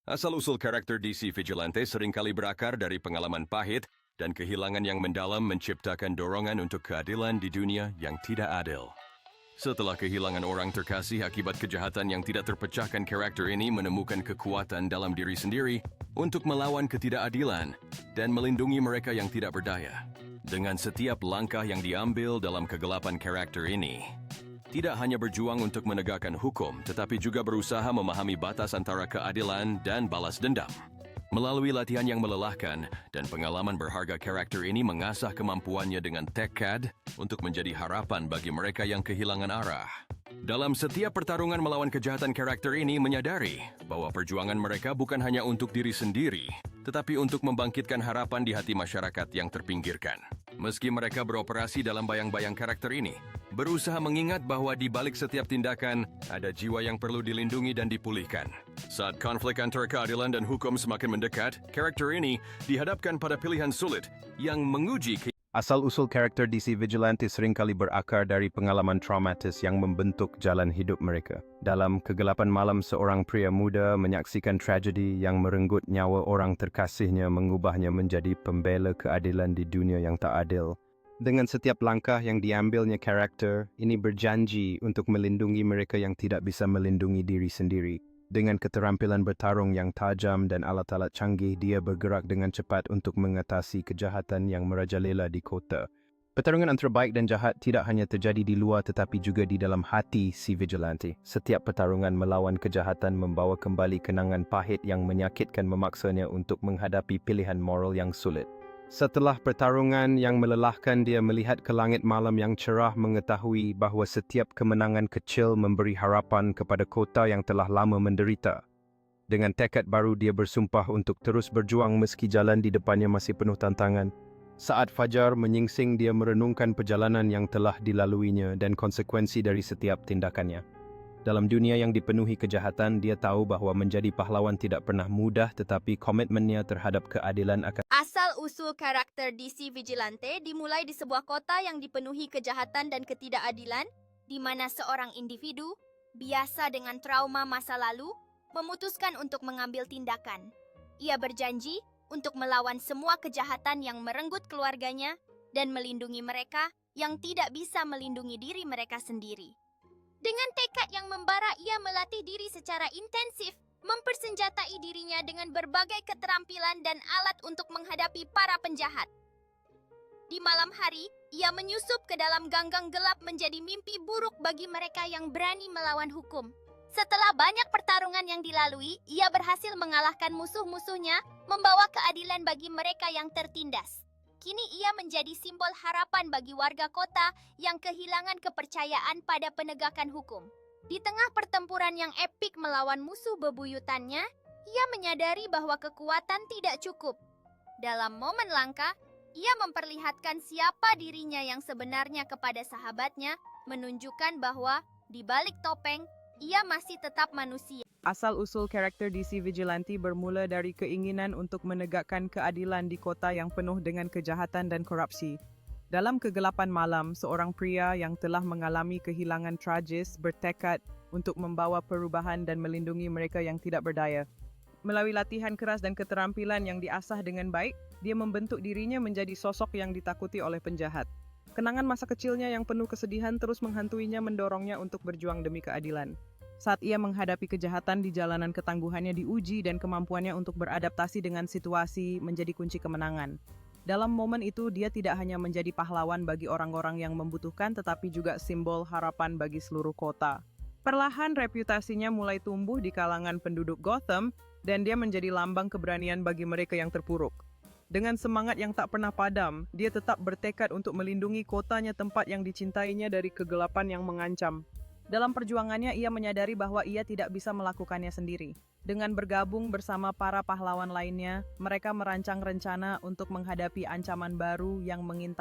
Asal-usul karakter DC Vigilante seringkali berakar dari pengalaman pahit dan kehilangan yang mendalam menciptakan dorongan untuk keadilan di dunia yang tidak adil. Setelah kehilangan orang terkasih akibat kejahatan yang tidak terpecahkan, karakter ini menemukan kekuatan dalam diri sendiri untuk melawan ketidakadilan dan melindungi mereka yang tidak berdaya. Dengan setiap langkah yang diambil dalam kegelapan, karakter ini tidak hanya berjuang untuk menegakkan hukum, tetapi juga berusaha memahami batas antara keadilan dan balas dendam. Melalui latihan yang melelahkan dan pengalaman berharga, karakter ini mengasah kemampuannya dengan tekad untuk menjadi harapan bagi mereka yang kehilangan arah. Dalam setiap pertarungan melawan kejahatan, karakter ini menyadari bahwa perjuangan mereka bukan hanya untuk diri sendiri, tetapi untuk membangkitkan harapan di hati masyarakat yang terpinggirkan. Meski mereka beroperasi dalam bayang-bayang, karakter ini berusaha mengingat bahwa di balik setiap tindakan ada jiwa yang perlu dilindungi dan dipulihkan. Saat konflik antara keadilan dan hukum semakin mendekat, karakter ini dihadapkan pada pilihan sulit yang menguji Asal-usul karakter DC Vigilante seringkali berakar dari pengalaman traumatis yang membentuk jalan hidup mereka. Dalam kegelapan malam, seorang pria muda menyaksikan tragedi yang merenggut nyawa orang terkasihnya, mengubahnya menjadi pembela keadilan di dunia yang tak adil. Dengan setiap langkah yang diambilnya, karakter ini berjanji untuk melindungi mereka yang tidak bisa melindungi diri sendiri. Dengan keterampilan bertarung yang tajam dan alat-alat canggih, dia bergerak dengan cepat untuk mengatasi kejahatan yang merajalela di kota. Pertarungan antara baik dan jahat tidak hanya terjadi di luar tetapi juga di dalam hati si Vigilante. Setiap pertarungan melawan kejahatan membawa kembali kenangan pahit yang menyakitkan, memaksanya untuk menghadapi pilihan moral yang sulit. Setelah pertarungan yang melelahkan, dia melihat ke langit malam yang cerah, mengetahui bahawa setiap kemenangan kecil memberi harapan kepada kota yang telah lama menderita. Dengan tekad baru, dia bersumpah untuk terus berjuang meski jalan di depannya masih penuh tantangan. Saat fajar menyingsing, dia merenungkan perjalanan yang telah dilaluinya dan konsekuensi dari setiap tindakannya. Dalam dunia yang dipenuhi kejahatan, dia tahu bahawa menjadi pahlawan tidak pernah mudah, tetapi komitmennya terhadap keadilan akan... Asal-usul karakter DC Vigilante dimulai di sebuah kota yang dipenuhi kejahatan dan ketidakadilan, di mana seorang individu, biasa dengan trauma masa lalu, memutuskan untuk mengambil tindakan. Ia berjanji untuk melawan semua kejahatan yang merenggut keluarganya dan melindungi mereka yang tidak bisa melindungi diri mereka sendiri. Dengan tekad yang membara, ia melatih diri secara intensif, mempersenjatai dirinya dengan berbagai keterampilan dan alat untuk menghadapi para penjahat. Di malam hari, ia menyusup ke dalam ganggang gelap menjadi mimpi buruk bagi mereka yang berani melawan hukum. Setelah banyak pertarungan yang dilalui, ia berhasil mengalahkan musuh-musuhnya, membawa keadilan bagi mereka yang tertindas. Kini ia menjadi simbol harapan bagi warga kota yang kehilangan kepercayaan pada penegakan hukum. Di tengah pertempuran yang epik melawan musuh bebuyutannya, ia menyadari bahwa kekuatan tidak cukup. Dalam momen langka, ia memperlihatkan siapa dirinya yang sebenarnya kepada sahabatnya, menunjukkan bahwa di balik topeng, ia masih tetap manusia. Asal-usul karakter DC Vigilante bermula dari keinginan untuk menegakkan keadilan di kota yang penuh dengan kejahatan dan korupsi. Dalam kegelapan malam, seorang pria yang telah mengalami kehilangan tragis bertekad untuk membawa perubahan dan melindungi mereka yang tidak berdaya. Melalui latihan keras dan keterampilan yang diasah dengan baik, dia membentuk dirinya menjadi sosok yang ditakuti oleh penjahat. Kenangan masa kecilnya yang penuh kesedihan terus menghantuinya, mendorongnya untuk berjuang demi keadilan. Saat ia menghadapi kejahatan di jalanan, ketangguhannya diuji dan kemampuannya untuk beradaptasi dengan situasi menjadi kunci kemenangan. Dalam momen itu, dia tidak hanya menjadi pahlawan bagi orang-orang yang membutuhkan, tetapi juga simbol harapan bagi seluruh kota. Perlahan reputasinya mulai tumbuh di kalangan penduduk Gotham, dan dia menjadi lambang keberanian bagi mereka yang terpuruk. Dengan semangat yang tak pernah padam, dia tetap bertekad untuk melindungi kotanya, tempat yang dicintainya, dari kegelapan yang mengancam. Dalam perjuangannya, ia menyadari bahwa ia tidak bisa melakukannya sendiri. Dengan bergabung bersama para pahlawan lainnya, mereka merancang rencana untuk menghadapi ancaman baru yang mengintai